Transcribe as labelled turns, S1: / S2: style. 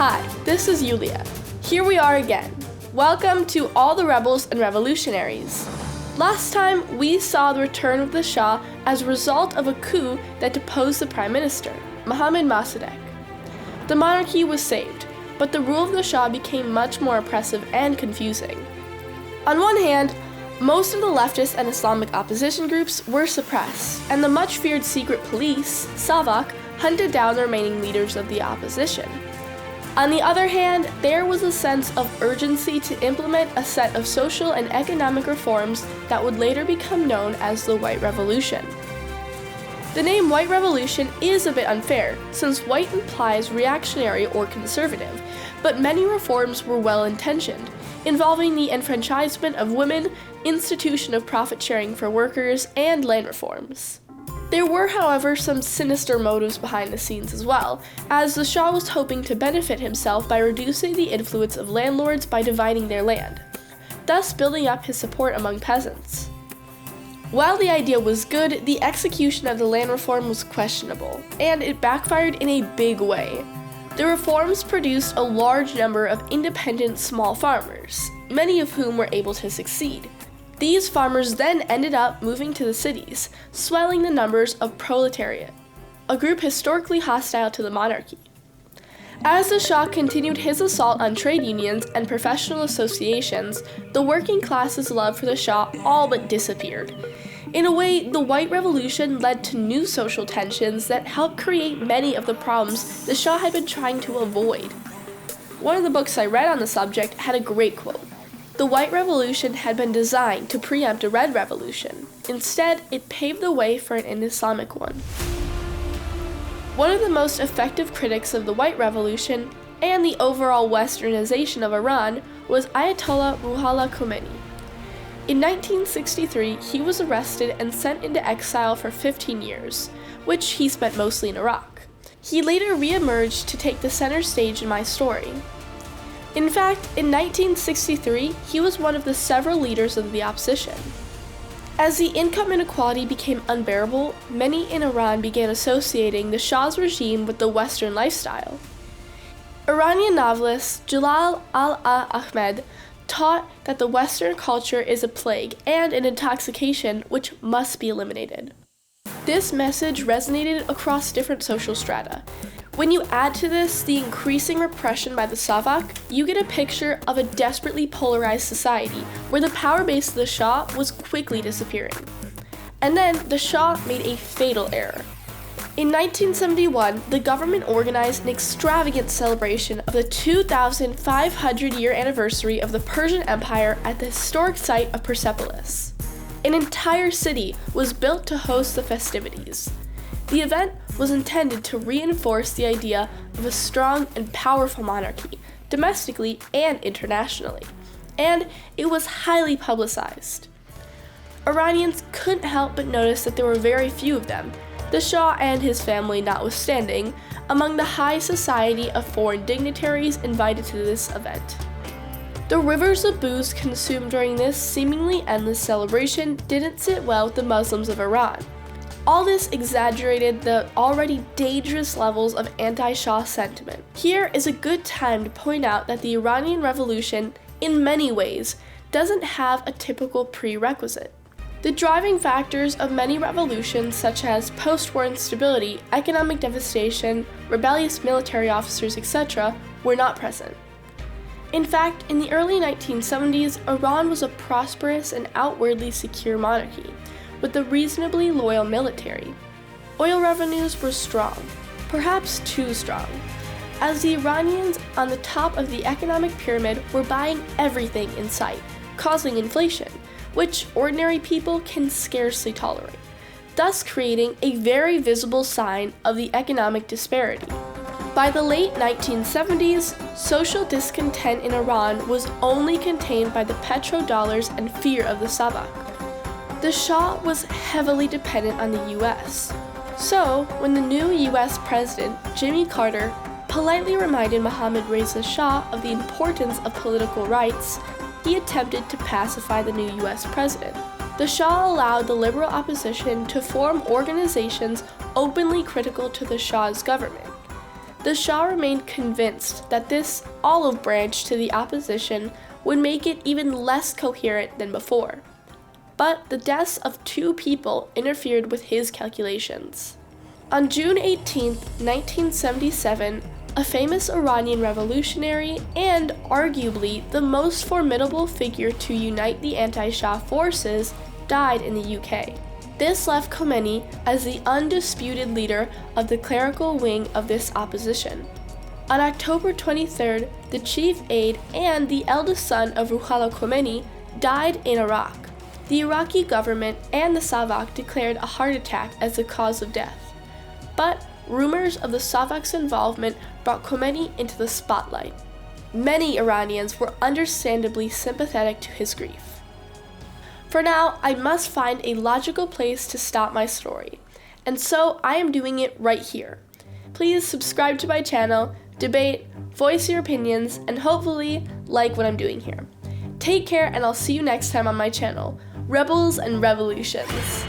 S1: Hi, this is Yulia. Here we are again. Welcome to all the rebels and revolutionaries. Last time, we saw the return of the Shah as a result of a coup that deposed the Prime Minister, Mohammad Mosaddegh. The monarchy was saved, but the rule of the Shah became much more oppressive and confusing. On one hand, most of the leftist and Islamic opposition groups were suppressed, and the much-feared secret police, SAVAK, hunted down the remaining leaders of the opposition. On the other hand, there was a sense of urgency to implement a set of social and economic reforms that would later become known as the White Revolution. The name White Revolution is a bit unfair, since white implies reactionary or conservative, but many reforms were well-intentioned, involving the enfranchisement of women, institution of profit sharing for workers, and land reforms. There were, however, some sinister motives behind the scenes as well, as the Shah was hoping to benefit himself by reducing the influence of landlords by dividing their land, thus building up his support among peasants. While the idea was good, the execution of the land reform was questionable, and it backfired in a big way. The reforms produced a large number of independent small farmers, many of whom were able to succeed. These farmers then ended up moving to the cities, swelling the numbers of proletariat, a group historically hostile to the monarchy. As the Shah continued his assault on trade unions and professional associations, the working class's love for the Shah all but disappeared. In a way, the White Revolution led to new social tensions that helped create many of the problems the Shah had been trying to avoid. One of the books I read on the subject had a great quote. The White Revolution had been designed to preempt a Red Revolution. Instead, it paved the way for an Islamic one. One of the most effective critics of the White Revolution and the overall westernization of Iran was Ayatollah Ruhollah Khomeini. In 1963, he was arrested and sent into exile for 15 years, which he spent mostly in Iraq. He later re-emerged to take the center stage in my story. In fact, in 1963, he was one of the several leaders of the opposition. As the income inequality became unbearable, many in Iran began associating the Shah's regime with the Western lifestyle. Iranian novelist Jalal al-Ahmed taught that the Western culture is a plague and an intoxication which must be eliminated. This message resonated across different social strata. When you add to this the increasing repression by the SAVAK, you get a picture of a desperately polarized society where the power base of the Shah was quickly disappearing. And then the Shah made a fatal error. In 1971, the government organized an extravagant celebration of the 2,500-year anniversary of the Persian Empire at the historic site of Persepolis. An entire city was built to host the festivities. The event was intended to reinforce the idea of a strong and powerful monarchy, domestically and internationally, and it was highly publicized. Iranians couldn't help but notice that there were very few of them, the Shah and his family notwithstanding, among the high society of foreign dignitaries invited to this event. The rivers of booze consumed during this seemingly endless celebration didn't sit well with the Muslims of Iran. All this exaggerated the already dangerous levels of anti-Shah sentiment. Here is a good time to point out that the Iranian Revolution, in many ways, doesn't have a typical prerequisite. The driving factors of many revolutions, such as post-war instability, economic devastation, rebellious military officers, etc., were not present. In fact, in the early 1970s, Iran was a prosperous and outwardly secure monarchy, with a reasonably loyal military. Oil revenues were strong, perhaps too strong, as the Iranians on the top of the economic pyramid were buying everything in sight, causing inflation, which ordinary people can scarcely tolerate, thus creating a very visible sign of the economic disparity. By the late 1970s, social discontent in Iran was only contained by the petrodollars and fear of the SAVAK. The Shah was heavily dependent on the US. So, when the new US President, Jimmy Carter, politely reminded Mohammad Reza Shah of the importance of political rights, he attempted to pacify the new US President. The Shah allowed the liberal opposition to form organizations openly critical to the Shah's government. The Shah remained convinced that this olive branch to the opposition would make it even less coherent than before. But the deaths of 2 people interfered with his calculations. On June 18, 1977, a famous Iranian revolutionary and arguably the most formidable figure to unite the anti-Shah forces died in the UK. This left Khomeini as the undisputed leader of the clerical wing of this opposition. On October 23rd, the chief aide and the eldest son of Ruhollah Khomeini died in Iraq. The Iraqi government and the SAVAK declared a heart attack as the cause of death. But rumors of the SAVAK's involvement brought Khomeini into the spotlight. Many Iranians were understandably sympathetic to his grief. For now, I must find a logical place to stop my story, and so I am doing it right here. Please subscribe to my channel, debate, voice your opinions, and hopefully like what I'm doing here. Take care, and I'll see you next time on my channel, Rebels and Revolutions.